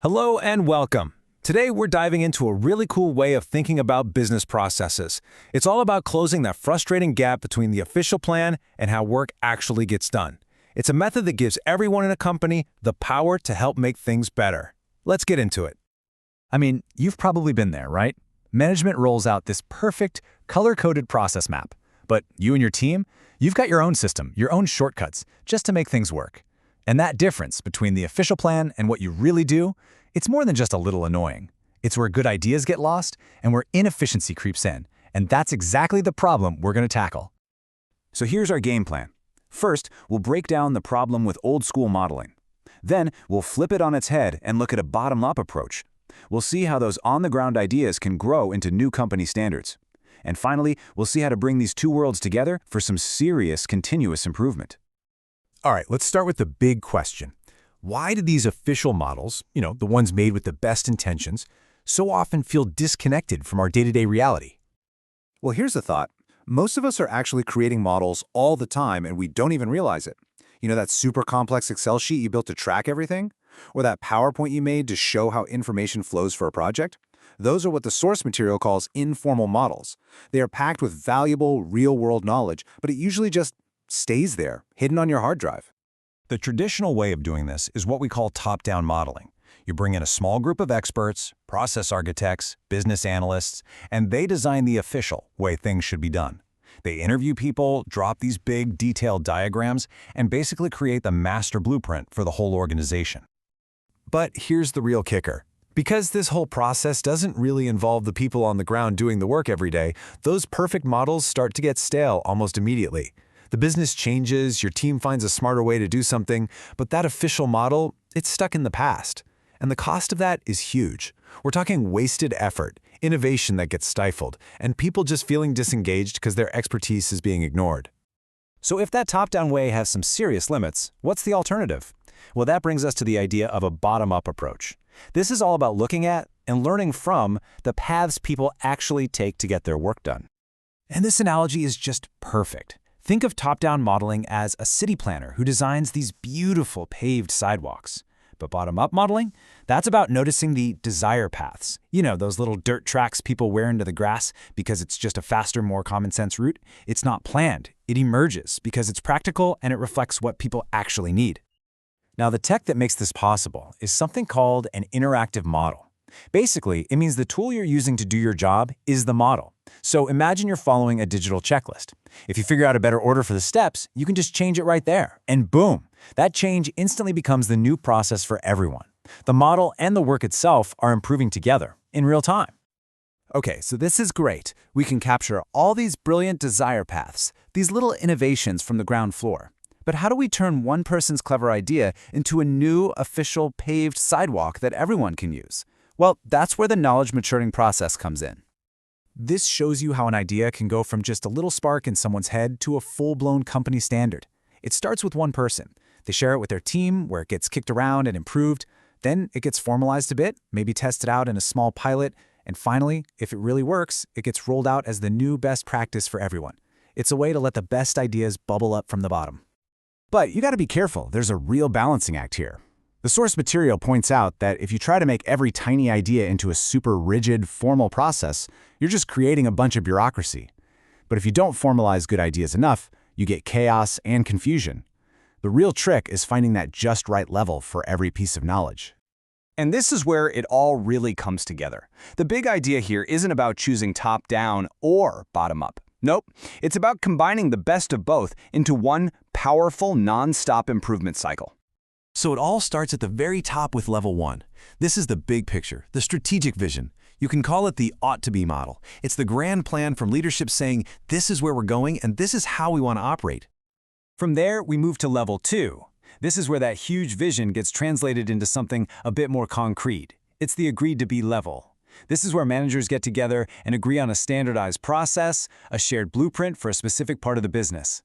Hello and welcome. Today we're diving into a really cool way of thinking about business processes. It's all about closing that frustrating gap between the official plan and how work actually gets done. It's a method that gives everyone in a company the power to help make things better. Let's get into it. You've probably been there, right? Management rolls out this perfect, color-coded process map. But you and your team, you've got your own system, your own shortcuts, just to make things work. And that difference between the official plan and what you really do, it's more than just a little annoying. It's where good ideas get lost and where inefficiency creeps in. And that's exactly the problem we're going to tackle. So here's our game plan. First, we'll break down the problem with old-school modeling. Then, we'll flip it on its head and look at a bottom-up approach. We'll see how those on-the-ground ideas can grow into new company standards. And finally, we'll see how to bring these two worlds together for some serious continuous improvement. All right, let's start with the big question. Why do these official models, the ones made with the best intentions, so often feel disconnected from our day-to-day reality? Well, here's the thought. Most of us are actually creating models all the time and we don't even realize it. That super complex Excel sheet you built to track everything? Or that PowerPoint you made to show how information flows for a project? Those are what the source material calls informal models. They are packed with valuable, real-world knowledge, but it usually just stays there, hidden on your hard drive. The traditional way of doing this is what we call top-down modeling. You bring in a small group of experts, process architects, business analysts, and they design the official way things should be done. They interview people, drop these big, detailed diagrams, and basically create the master blueprint for the whole organization. But here's the real kicker. Because this whole process doesn't really involve the people on the ground doing the work every day, those perfect models start to get stale almost immediately. The business changes, your team finds a smarter way to do something, but that official model, it's stuck in the past. And the cost of that is huge. We're talking wasted effort, innovation that gets stifled, and people just feeling disengaged because their expertise is being ignored. So if that top-down way has some serious limits, what's the alternative? Well, that brings us to the idea of a bottom-up approach. This is all about looking at and learning from the paths people actually take to get their work done. And this analogy is just perfect. Think of top-down modeling as a city planner who designs these beautiful paved sidewalks. But bottom-up modeling? That's about noticing the desire paths. Those little dirt tracks people wear into the grass because it's just a faster, more common-sense route. It's not planned. It emerges because it's practical and it reflects what people actually need. Now, the tech that makes this possible is something called an interactive model. Basically, it means the tool you're using to do your job is the model. So imagine you're following a digital checklist. If you figure out a better order for the steps, you can just change it right there. And boom, that change instantly becomes the new process for everyone. The model and the work itself are improving together in real time. Okay, so this is great. We can capture all these brilliant desire paths, these little innovations from the ground floor. But how do we turn one person's clever idea into a new, official, paved sidewalk that everyone can use? Well, that's where the knowledge maturing process comes in. This shows you how an idea can go from just a little spark in someone's head to a full-blown company standard. It starts with one person. They share it with their team, where it gets kicked around and improved. Then it gets formalized a bit, maybe tested out in a small pilot. And finally, if it really works, it gets rolled out as the new best practice for everyone. It's a way to let the best ideas bubble up from the bottom. But you got to be careful. There's a real balancing act here. The source material points out that if you try to make every tiny idea into a super rigid, formal process, you're just creating a bunch of bureaucracy. But if you don't formalize good ideas enough, you get chaos and confusion. The real trick is finding that just right level for every piece of knowledge. And this is where it all really comes together. The big idea here isn't about choosing top-down or bottom-up. Nope, it's about combining the best of both into one powerful, non-stop improvement cycle. So it all starts at the very top with level 1. This is the big picture, the strategic vision. You can call it the ought-to-be model. It's the grand plan from leadership saying, this is where we're going and this is how we want to operate. From there, we move to level 2. This is where that huge vision gets translated into something a bit more concrete. It's the agreed-to-be level. This is where managers get together and agree on a standardized process, a shared blueprint for a specific part of the business.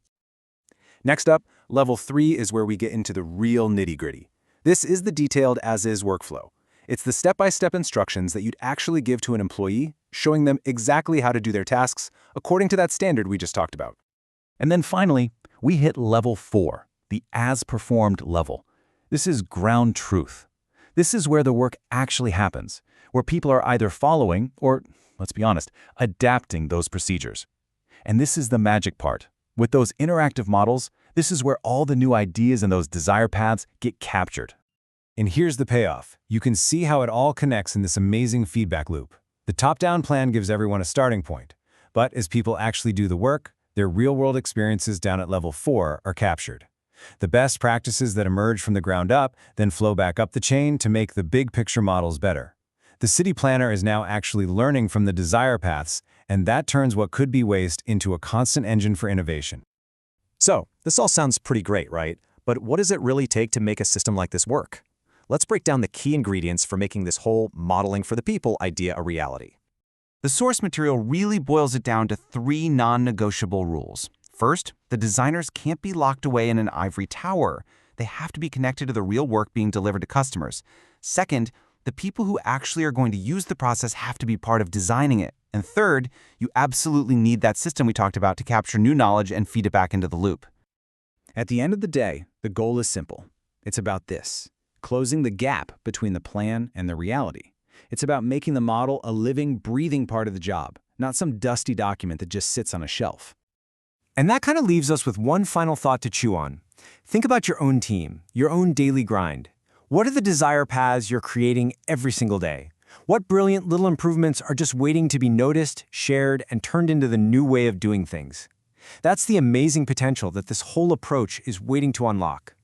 Next up, level 3 is where we get into the real nitty-gritty. This is the detailed as-is workflow. It's the step-by-step instructions that you'd actually give to an employee, showing them exactly how to do their tasks according to that standard we just talked about. And then finally, we hit level 4, the as-performed level. This is ground truth. This is where the work actually happens, where people are either following or, let's be honest, adapting those procedures. And this is the magic part. With those interactive models, this is where all the new ideas and those desire paths get captured. And here's the payoff. You can see how it all connects in this amazing feedback loop. The top-down plan gives everyone a starting point, but as people actually do the work, their real-world experiences down at level 4 are captured. The best practices that emerge from the ground up then flow back up the chain to make the big-picture models better. The city planner is now actually learning from the desire paths, and that turns what could be waste into a constant engine for innovation. So, this all sounds pretty great, right? But what does it really take to make a system like this work? Let's break down the key ingredients for making this whole modeling for the people idea a reality. The source material really boils it down to 3 non-negotiable rules. First, the designers can't be locked away in an ivory tower. They have to be connected to the real work being delivered to customers. Second, the people who actually are going to use the process have to be part of designing it. And third, you absolutely need that system we talked about to capture new knowledge and feed it back into the loop. At the end of the day, the goal is simple. It's about this: closing the gap between the plan and the reality. It's about making the model a living, breathing part of the job, not some dusty document that just sits on a shelf. And that kind of leaves us with one final thought to chew on. Think about your own team, your own daily grind. What are the desire paths you're creating every single day? What brilliant little improvements are just waiting to be noticed, shared, and turned into the new way of doing things? That's the amazing potential that this whole approach is waiting to unlock.